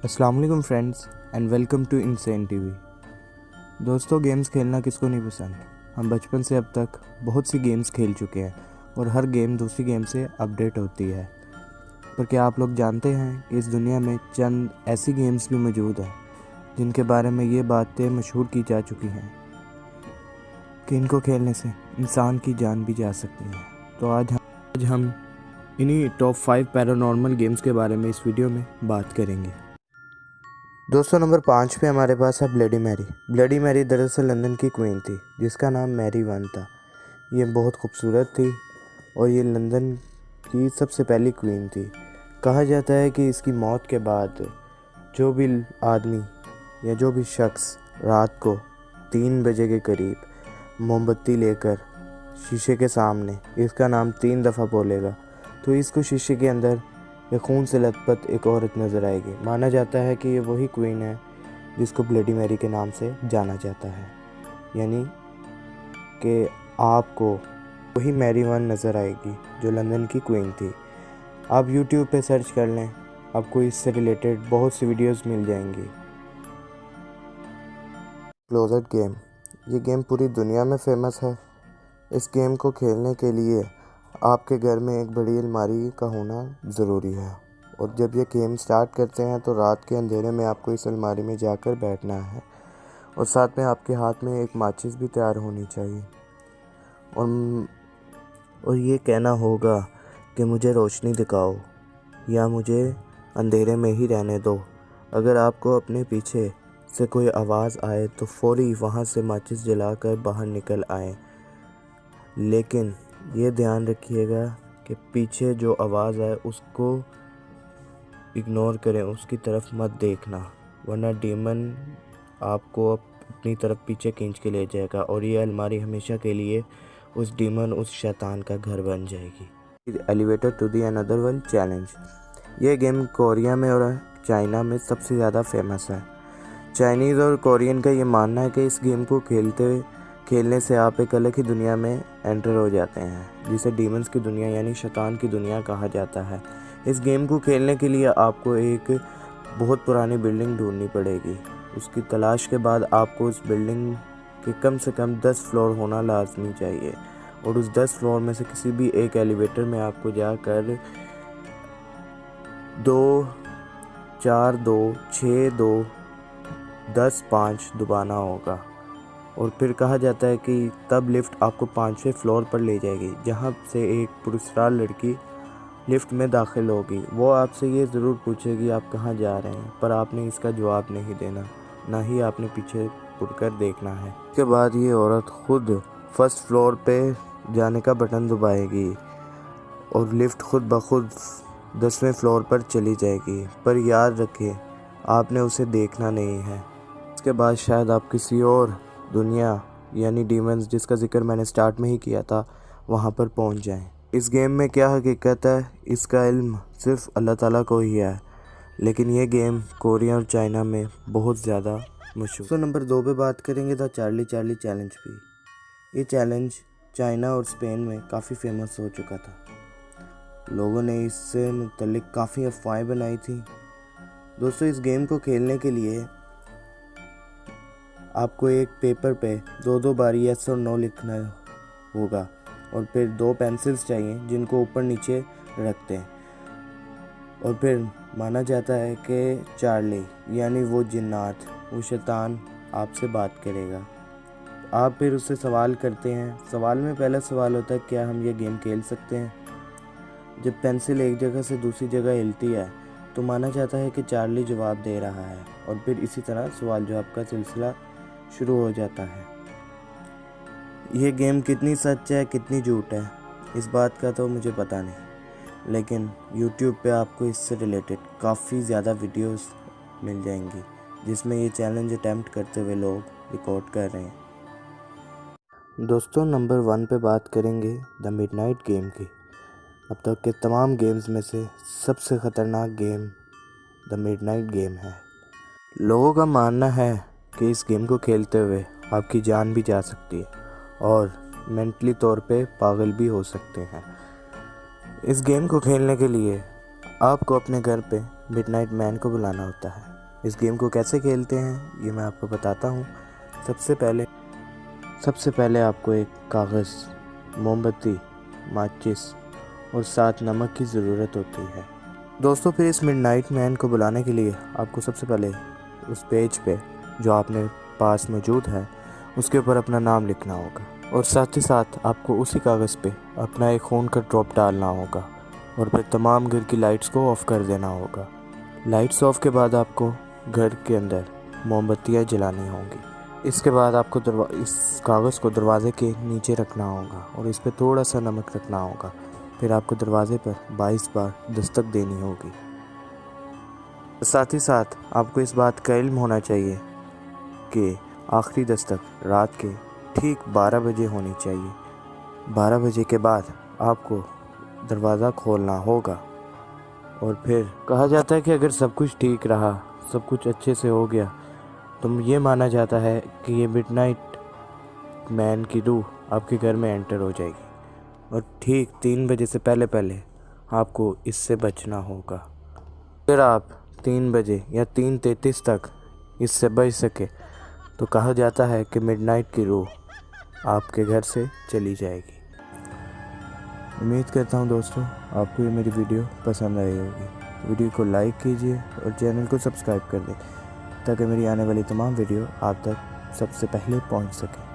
अस्सलाम वालेकुम friends and welcome to Insane TV. दोस्तों, गेम्स खेलना किसको नहीं पसंद। हम बचपन से अब तक बहुत सी गेम्स खेल चुके हैं और हर गेम दूसरी गेम से अपडेट होती है। पर क्या आप लोग जानते हैं कि इस दुनिया में चंद ऐसी गेम्स भी मौजूद हैं जिनके बारे में ये बातें मशहूर की जा चुकी हैं कि इनको खेलने से इंसान की जान भी जा सकती है। तो आज हम इन्हीं टॉप 5 पैरानॉर्मल गेम्स के बारे में इस वीडियो में बात करेंगे। दोस्तों, नंबर 5 पे हमारे पास है ब्लडी मैरी। ब्लडी मैरी दरअसल लंदन की क्वीन थी जिसका नाम मैरी वन था। ये बहुत खूबसूरत थी और ये लंदन की सबसे पहली क्वीन थी। कहा जाता है कि इसकी मौत के बाद जो भी आदमी या जो भी शख्स रात को 3 बजे के करीब मोमबत्ती लेकर शीशे के सामने इसका नाम 3 दफ़ा बोलेगा तो इसको शीशे के अंदर या खून से लथपथ एक औरत नज़र आएगी। माना जाता है कि ये वही क्वीन है जिसको ब्लडी मैरी के नाम से जाना जाता है, यानी कि आपको वही मैरी वन नज़र आएगी जो लंदन की क्वीन थी। आप YouTube पे सर्च कर लें, आपको इससे रिलेटेड बहुत सी वीडियोस मिल जाएंगी। क्लोजेट गेम, ये गेम पूरी दुनिया में फेमस है। इस गेम को खेलने के लिए आपके घर में एक बड़ी अलमारी का होना ज़रूरी है और जब ये गेम स्टार्ट करते हैं तो रात के अंधेरे में आपको इस अलमारी में जाकर बैठना है और साथ में आपके हाथ में एक माचिस भी तैयार होनी चाहिए और ये कहना होगा कि मुझे रोशनी दिखाओ या मुझे अंधेरे में ही रहने दो। अगर आपको अपने पीछे से कोई आवाज़ आए तो फौरी वहाँ से माचिस जलाकर बाहर निकल आए, लेकिन ये ध्यान रखिएगा कि पीछे जो आवाज़ आए उसको इग्नोर करें, उसकी तरफ मत देखना, वरना डीमन आपको अपनी तरफ पीछे खींच के ले जाएगा और ये अलमारी हमेशा के लिए उस डीमन, उस शैतान का घर बन जाएगी। Elevator to the another world challenge, ये गेम कोरिया में और चाइना में सबसे ज़्यादा फेमस है। चाइनीज़ और कोरियन का ये मानना है कि इस गेम को खेलने से आप एक अलग ही दुनिया में एंटर हो जाते हैं जिसे डीमंस की दुनिया यानी शैतान की दुनिया कहा जाता है। इस गेम को खेलने के लिए आपको एक बहुत पुरानी बिल्डिंग ढूंढनी पड़ेगी। उसकी तलाश के बाद आपको उस बिल्डिंग के कम से कम 10 फ्लोर होना लाजमी चाहिए और उस 10 फ्लोर में से किसी भी एक एलिवेटर में आपको जाकर 2 4 2 6 2 10 5 दबाना होगा और फिर कहा जाता है कि तब लिफ्ट आपको 5वें फ्लोर पर ले जाएगी जहां से एक पुरस्कार लड़की लिफ्ट में दाखिल होगी। वो आपसे ये ज़रूर पूछेगी आप कहां जा रहे हैं, पर आपने इसका जवाब नहीं देना, ना ही आपने पीछे मुड़कर देखना है। उसके बाद ये औरत खुद फर्स्ट फ्लोर पे जाने का बटन दबाएगी और लिफ्ट खुद ब खुद 10वें फ्लोर पर चली जाएगी, पर याद रखें आपने उसे देखना नहीं है। इसके बाद शायद आप किसी और दुनिया यानी डीमंस, जिसका जिक्र मैंने स्टार्ट में ही किया था, वहाँ पर पहुँच जाएं। इस गेम में क्या हकीकत है इसका इल्म सिर्फ अल्लाह ताला को ही है, लेकिन ये गेम कोरिया और चाइना में बहुत ज़्यादा मशहूर। तो नंबर 2 पे बात करेंगे द चार्ली चार्ली चैलेंज भी। ये चैलेंज चाइना और स्पेन में काफ़ी फेमस हो चुका था। लोगों ने इससे मुतल्लिक काफ़ी अफवाहें बनाई थी। दोस्तों, इस गेम को खेलने के लिए आपको एक पेपर पे 2 बारी यस और नो लिखना होगा और फिर 2 पेंसिल्स चाहिए जिनको ऊपर नीचे रखते हैं और फिर माना जाता है कि चार्ली यानी वो जिन्नात, वो शैतान आपसे बात करेगा। आप फिर उससे सवाल करते हैं। सवाल में पहला सवाल होता है क्या हम ये गेम खेल सकते हैं। जब पेंसिल एक जगह से दूसरी जगह हिलती है तो माना जाता है कि चार्ली जवाब दे रहा है और फिर इसी तरह सवाल जवाब का सिलसिला शुरू हो जाता है। ये गेम कितनी सच है कितनी झूठ है इस बात का तो मुझे पता नहीं, लेकिन YouTube पे आपको इससे रिलेटेड काफ़ी ज़्यादा वीडियोस मिल जाएंगी जिसमें ये चैलेंज अटेम्प्ट करते हुए लोग रिकॉर्ड कर रहे हैं। दोस्तों, नंबर 1 पे बात करेंगे द मिडनाइट गेम की। अब तक के तमाम गेम्स में से सबसे ख़तरनाक गेम द मिडनाइट गेम है। लोगों का मानना है कि इस गेम को खेलते हुए आपकी जान भी जा सकती है और मेंटली तौर पे पागल भी हो सकते हैं। इस गेम को खेलने के लिए आपको अपने घर पे मिडनाइट मैन को बुलाना होता है। इस गेम को कैसे खेलते हैं ये मैं आपको बताता हूँ। सबसे पहले आपको एक कागज़, मोमबत्ती, माचिस और साथ नमक की ज़रूरत होती है। दोस्तों फिर इस मिडनाइट मैन को बुलाने के लिए आपको सबसे पहले उस पेज पे जो आपने पास मौजूद है उसके ऊपर अपना नाम लिखना होगा और साथ ही साथ आपको उसी कागज़ पे अपना एक खून का ड्रॉप डालना होगा और फिर तमाम घर की लाइट्स को ऑफ़ कर देना होगा। लाइट्स ऑफ के बाद आपको घर के अंदर मोमबत्तियाँ जलानी होंगी। इसके बाद आपको इस कागज़ को दरवाज़े के नीचे रखना होगा और इस पर थोड़ा सा नमक रखना होगा। फिर आपको दरवाज़े पर 22 बार दस्तक देनी होगी। साथ ही साथ आपको इस बात का इल्म होना चाहिए कि आखिरी दस्तक रात के ठीक 12 बजे होनी चाहिए। 12 बजे के बाद आपको दरवाज़ा खोलना होगा और फिर कहा जाता है कि अगर सब कुछ ठीक रहा, सब कुछ अच्छे से हो गया तो ये माना जाता है कि ये मिडनाइट मैन की रूह आपके घर में एंटर हो जाएगी और ठीक 3 बजे से पहले आपको इससे बचना होगा। अगर आप 3 बजे या 3:33 तक इससे बच सके तो कहा जाता है कि मिडनाइट की रूह आपके घर से चली जाएगी। उम्मीद करता हूँ दोस्तों आपको ये मेरी वीडियो पसंद आई होगी। वीडियो को लाइक कीजिए और चैनल को सब्सक्राइब कर दें ताकि मेरी आने वाली तमाम वीडियो आप तक सबसे पहले पहुँच सके।